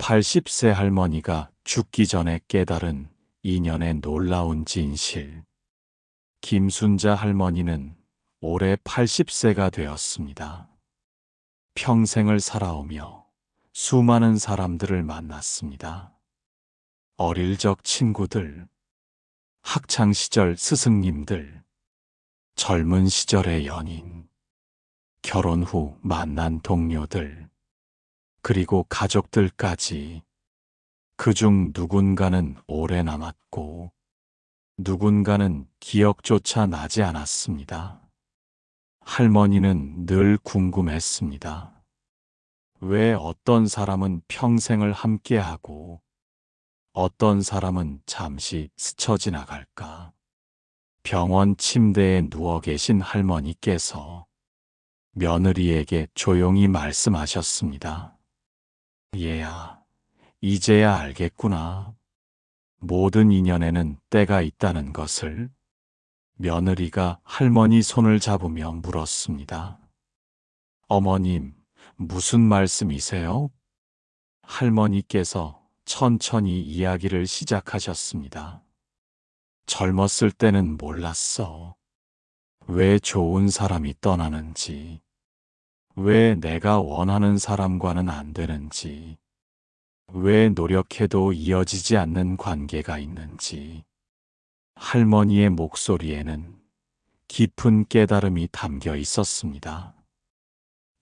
80세 할머니가 죽기 전에 깨달은 인연의 놀라운 진실. 김순자 할머니는 올해 80세가 되었습니다. 평생을 살아오며 수많은 사람들을 만났습니다. 어릴 적 친구들, 학창시절 스승님들, 젊은 시절의 연인, 결혼 후 만난 동료들, 그리고 가족들까지. 그중 누군가는 오래 남았고 누군가는 기억조차 나지 않았습니다. 할머니는 늘 궁금했습니다. 왜 어떤 사람은 평생을 함께하고 어떤 사람은 잠시 스쳐 지나갈까? 병원 침대에 누워 계신 할머니께서 며느리에게 조용히 말씀하셨습니다. 얘야, 이제야 알겠구나. 모든 인연에는 때가 있다는 것을. 며느리가 할머니 손을 잡으며 물었습니다. 어머님, 무슨 말씀이세요? 할머니께서 천천히 이야기를 시작하셨습니다. 젊었을 때는 몰랐어. 왜 좋은 사람이 떠나는지, 왜 내가 원하는 사람과는 안 되는지, 왜 노력해도 이어지지 않는 관계가 있는지. 할머니의 목소리에는 깊은 깨달음이 담겨 있었습니다.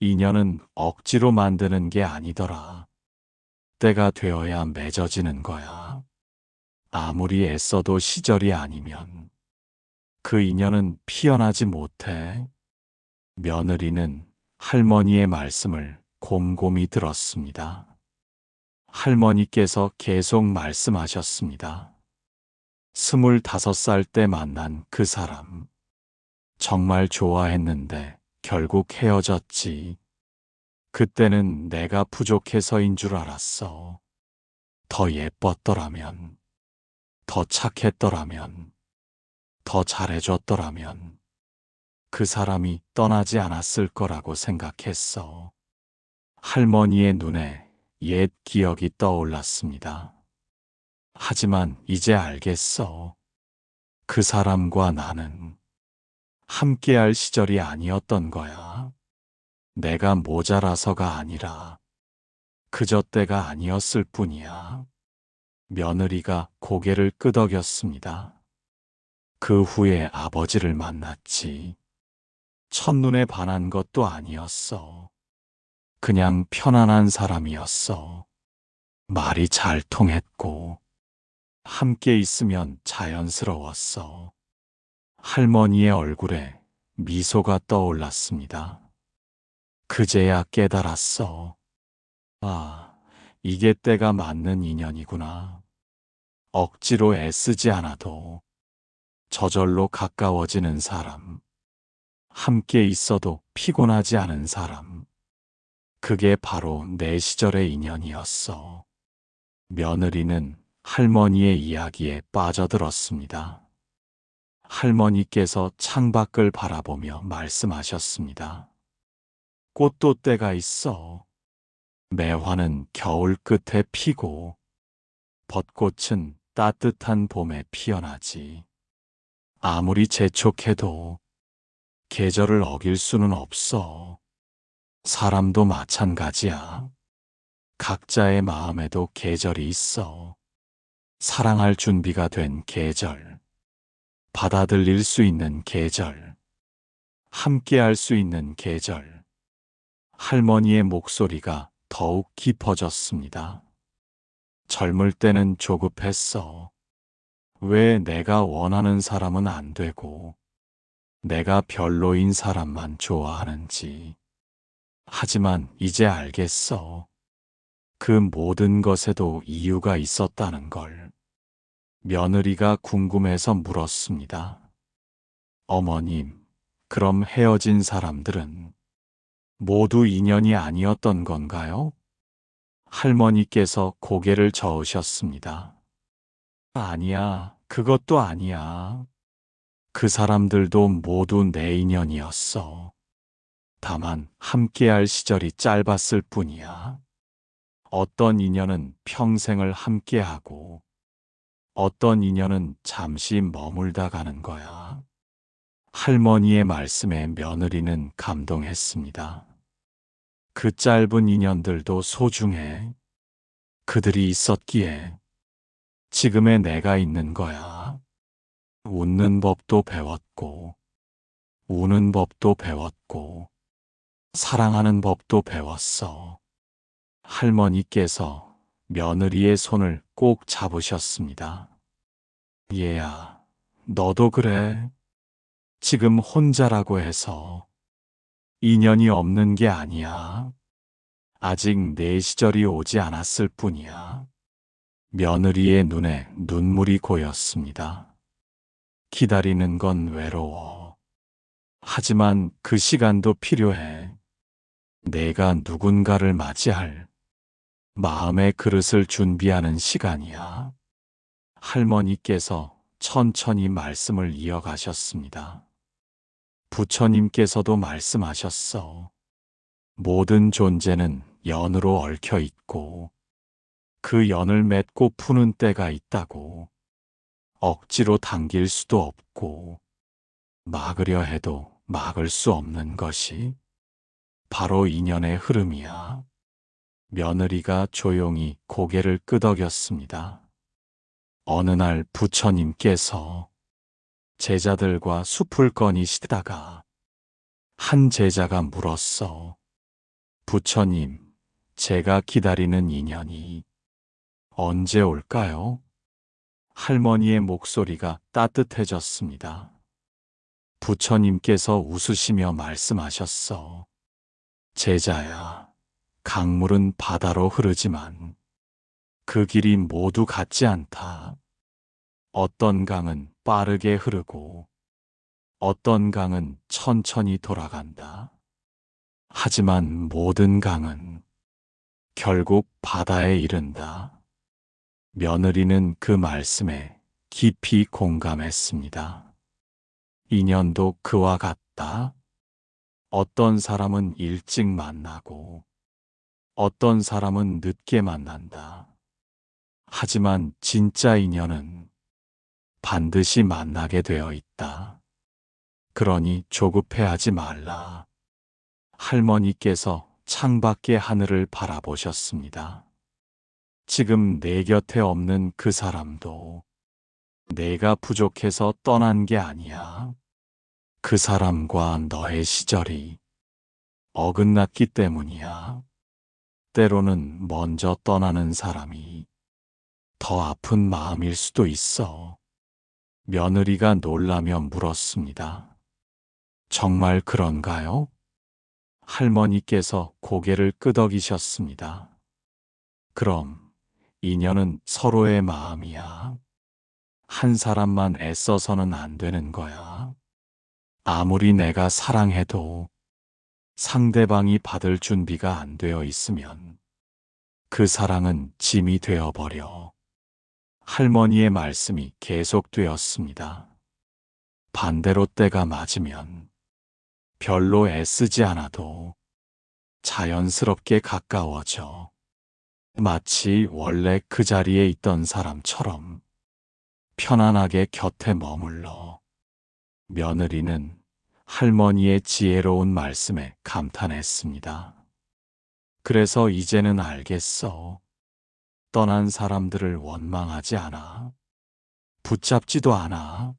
인연은 억지로 만드는 게 아니더라. 때가 되어야 맺어지는 거야. 아무리 애써도 시절이 아니면 그 인연은 피어나지 못해. 며느리는 할머니의 말씀을 곰곰이 들었습니다. 할머니께서 계속 말씀하셨습니다. 25살 때 만난 그 사람. 정말 좋아했는데 결국 헤어졌지. 그때는 내가 부족해서인 줄 알았어. 더 예뻤더라면, 더 착했더라면, 더 잘해줬더라면 그 사람이 떠나지 않았을 거라고 생각했어. 할머니의 눈에 옛 기억이 떠올랐습니다. 하지만 이제 알겠어. 그 사람과 나는 함께할 시절이 아니었던 거야. 내가 모자라서가 아니라 그저 때가 아니었을 뿐이야. 며느리가 고개를 끄덕였습니다. 그 후에 아버지를 만났지. 첫눈에 반한 것도 아니었어. 그냥 편안한 사람이었어. 말이 잘 통했고 함께 있으면 자연스러웠어. 할머니의 얼굴에 미소가 떠올랐습니다. 그제야 깨달았어. 아, 이게 때가 맞는 인연이구나. 억지로 애쓰지 않아도 저절로 가까워지는 사람. 함께 있어도 피곤하지 않은 사람. 그게 바로 내 시절의 인연이었어. 며느리는 할머니의 이야기에 빠져들었습니다. 할머니께서 창밖을 바라보며 말씀하셨습니다. 꽃도 때가 있어. 매화는 겨울 끝에 피고 벚꽃은 따뜻한 봄에 피어나지. 아무리 재촉해도 계절을 어길 수는 없어. 사람도 마찬가지야. 각자의 마음에도 계절이 있어. 사랑할 준비가 된 계절, 받아들일 수 있는 계절, 함께할 수 있는 계절. 할머니의 목소리가 더욱 깊어졌습니다. 젊을 때는 조급했어. 왜 내가 원하는 사람은 안 되고 내가 별로인 사람만 좋아하는지. 하지만 이제 알겠어. 그 모든 것에도 이유가 있었다는 걸. 며느리가 궁금해서 물었습니다. 어머님, 그럼 헤어진 사람들은 모두 인연이 아니었던 건가요? 할머니께서 고개를 저으셨습니다. 아니야, 그것도 아니야. 그 사람들도 모두 내 인연이었어. 다만 함께할 시절이 짧았을 뿐이야. 어떤 인연은 평생을 함께하고 어떤 인연은 잠시 머물다 가는 거야. 할머니의 말씀에 며느리는 감동했습니다. 그 짧은 인연들도 소중해. 그들이 있었기에 지금의 내가 있는 거야. 웃는 법도 배웠고, 우는 법도 배웠고, 사랑하는 법도 배웠어. 할머니께서 며느리의 손을 꼭 잡으셨습니다. 얘야, 너도 그래. 지금 혼자라고 해서 인연이 없는 게 아니야. 아직 내 시절이 오지 않았을 뿐이야. 며느리의 눈에 눈물이 고였습니다. 기다리는 건 외로워. 하지만 그 시간도 필요해. 내가 누군가를 맞이할 마음의 그릇을 준비하는 시간이야. 할머니께서 천천히 말씀을 이어가셨습니다. 부처님께서도 말씀하셨어. 모든 존재는 연으로 얽혀 있고 그 연을 맺고 푸는 때가 있다고. 억지로 당길 수도 없고 막으려 해도 막을 수 없는 것이 바로 인연의 흐름이야. 며느리가 조용히 고개를 끄덕였습니다. 어느 날 부처님께서 제자들과 숲을 거니시다가 한 제자가 물었어. 부처님, 제가 기다리는 인연이 언제 올까요? 할머니의 목소리가 따뜻해졌습니다. 부처님께서 웃으시며 말씀하셨어. 제자야, 강물은 바다로 흐르지만 그 길이 모두 같지 않다. 어떤 강은 빠르게 흐르고 어떤 강은 천천히 돌아간다. 하지만 모든 강은 결국 바다에 이른다. 며느리는 그 말씀에 깊이 공감했습니다. 인연도 그와 같다. 어떤 사람은 일찍 만나고 어떤 사람은 늦게 만난다. 하지만 진짜 인연은 반드시 만나게 되어 있다. 그러니 조급해하지 말라. 할머니께서 창밖의 하늘을 바라보셨습니다. 지금 내 곁에 없는 그 사람도 내가 부족해서 떠난 게 아니야. 그 사람과 너의 시절이 어긋났기 때문이야. 때로는 먼저 떠나는 사람이 더 아픈 마음일 수도 있어. 며느리가 놀라며 물었습니다. 정말 그런가요? 할머니께서 고개를 끄덕이셨습니다. 그럼 인연은 서로의 마음이야. 한 사람만 애써서는 안 되는 거야. 아무리 내가 사랑해도 상대방이 받을 준비가 안 되어 있으면 그 사랑은 짐이 되어버려. 할머니의 말씀이 계속되었습니다. 반대로 때가 맞으면 별로 애쓰지 않아도 자연스럽게 가까워져. 마치 원래 그 자리에 있던 사람처럼 편안하게 곁에 머물러. 며느리는 할머니의 지혜로운 말씀에 감탄했습니다. 그래서 이제는 알겠어. 떠난 사람들을 원망하지 않아. 붙잡지도 않아.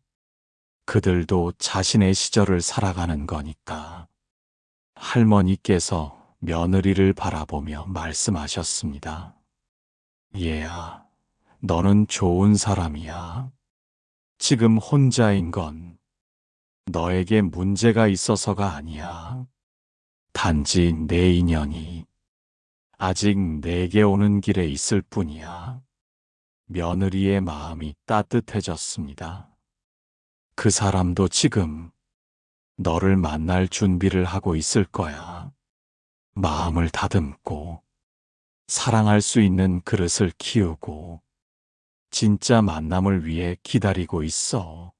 그들도 자신의 시절을 살아가는 거니까. 할머니께서 며느리를 바라보며 말씀하셨습니다. 얘야, 너는 좋은 사람이야. 지금 혼자인 건 너에게 문제가 있어서가 아니야. 단지 내 인연이 아직 내게 오는 길에 있을 뿐이야. 며느리의 마음이 따뜻해졌습니다. 그 사람도 지금 너를 만날 준비를 하고 있을 거야. 마음을 다듬고 사랑할 수 있는 그릇을 키우고 진짜 만남을 위해 기다리고 있어.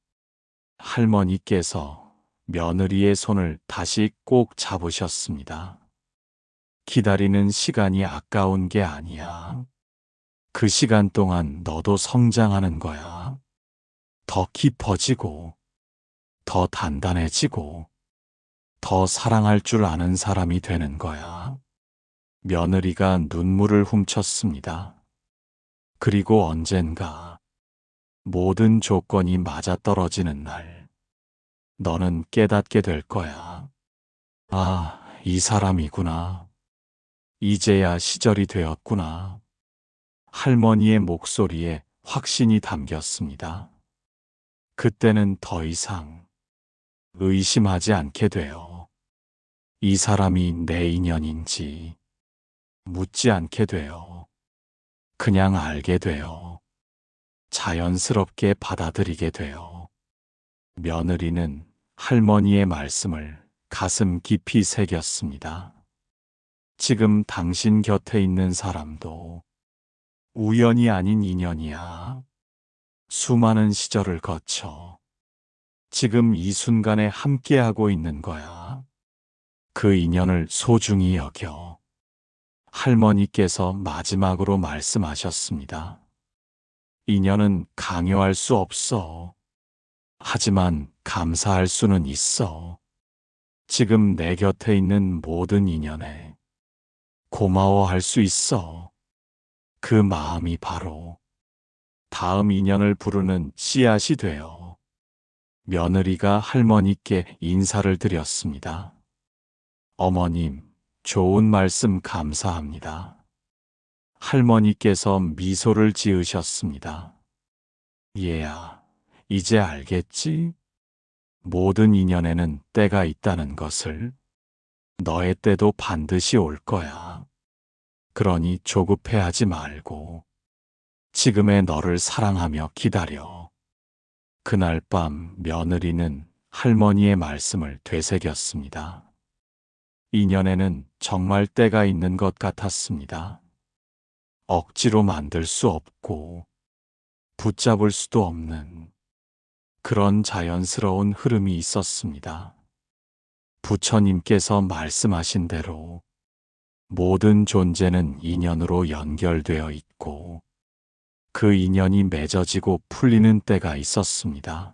할머니께서 며느리의 손을 다시 꼭 잡으셨습니다. 기다리는 시간이 아까운 게 아니야. 그 시간 동안 너도 성장하는 거야. 더 깊어지고, 더 단단해지고, 더 사랑할 줄 아는 사람이 되는 거야. 며느리가 눈물을 훔쳤습니다. 그리고 언젠가 모든 조건이 맞아떨어지는 날, 너는 깨닫게 될 거야. 아, 이 사람이구나. 이제야 시절이 되었구나. 할머니의 목소리에 확신이 담겼습니다. 그때는 더 이상 의심하지 않게 돼요. 이 사람이 내 인연인지 묻지 않게 돼요. 그냥 알게 돼요. 자연스럽게 받아들이게 돼요. 며느리는 할머니의 말씀을 가슴 깊이 새겼습니다. 지금 당신 곁에 있는 사람도 우연이 아닌 인연이야. 수많은 시절을 거쳐 지금 이 순간에 함께하고 있는 거야. 그 인연을 소중히 여겨. 할머니께서 마지막으로 말씀하셨습니다. 인연은 강요할 수 없어. 하지만 감사할 수는 있어. 지금 내 곁에 있는 모든 인연에 고마워할 수 있어. 그 마음이 바로 다음 인연을 부르는 씨앗이 되어 며느리가 할머니께 인사를 드렸습니다. 어머님, 좋은 말씀 감사합니다. 할머니께서 미소를 지으셨습니다. 얘야, 이제 알겠지? 모든 인연에는 때가 있다는 것을. 너의 때도 반드시 올 거야. 그러니 조급해하지 말고 지금의 너를 사랑하며 기다려. 그날 밤 며느리는 할머니의 말씀을 되새겼습니다. 인연에는 정말 때가 있는 것 같았습니다. 억지로 만들 수 없고 붙잡을 수도 없는 그런 자연스러운 흐름이 있었습니다. 부처님께서 말씀하신 대로 모든 존재는 인연으로 연결되어 있고 그 인연이 맺어지고 풀리는 때가 있었습니다.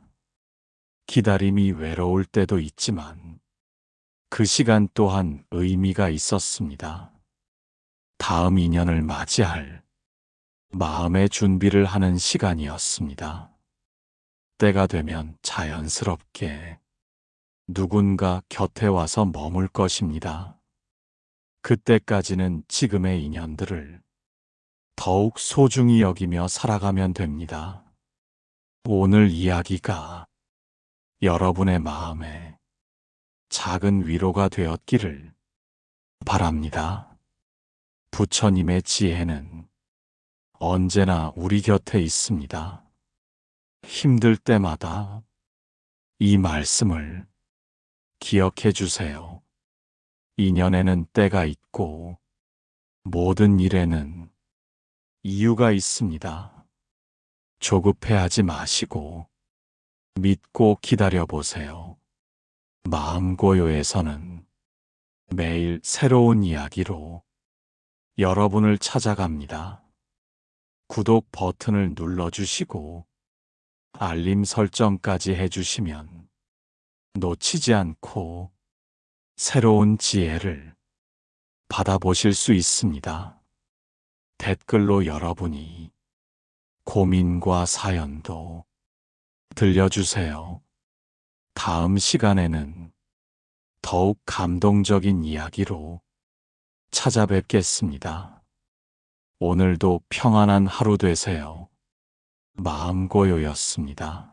기다림이 외로울 때도 있지만 그 시간 또한 의미가 있었습니다. 다음 인연을 맞이할 마음의 준비를 하는 시간이었습니다. 때가 되면 자연스럽게 누군가 곁에 와서 머물 것입니다. 그때까지는 지금의 인연들을 더욱 소중히 여기며 살아가면 됩니다. 오늘 이야기가 여러분의 마음에 작은 위로가 되었기를 바랍니다. 부처님의 지혜는 언제나 우리 곁에 있습니다. 힘들 때마다 이 말씀을 기억해 주세요. 인연에는 때가 있고 모든 일에는 이유가 있습니다. 조급해하지 마시고 믿고 기다려 보세요. 마음고요에서는 매일 새로운 이야기로 여러분을 찾아갑니다. 구독 버튼을 눌러주시고 알림 설정까지 해주시면 놓치지 않고 새로운 지혜를 받아보실 수 있습니다. 댓글로 여러분이 고민과 사연도 들려주세요. 다음 시간에는 더욱 감동적인 이야기로 찾아뵙겠습니다. 오늘도 평안한 하루 되세요. 마음고요였습니다.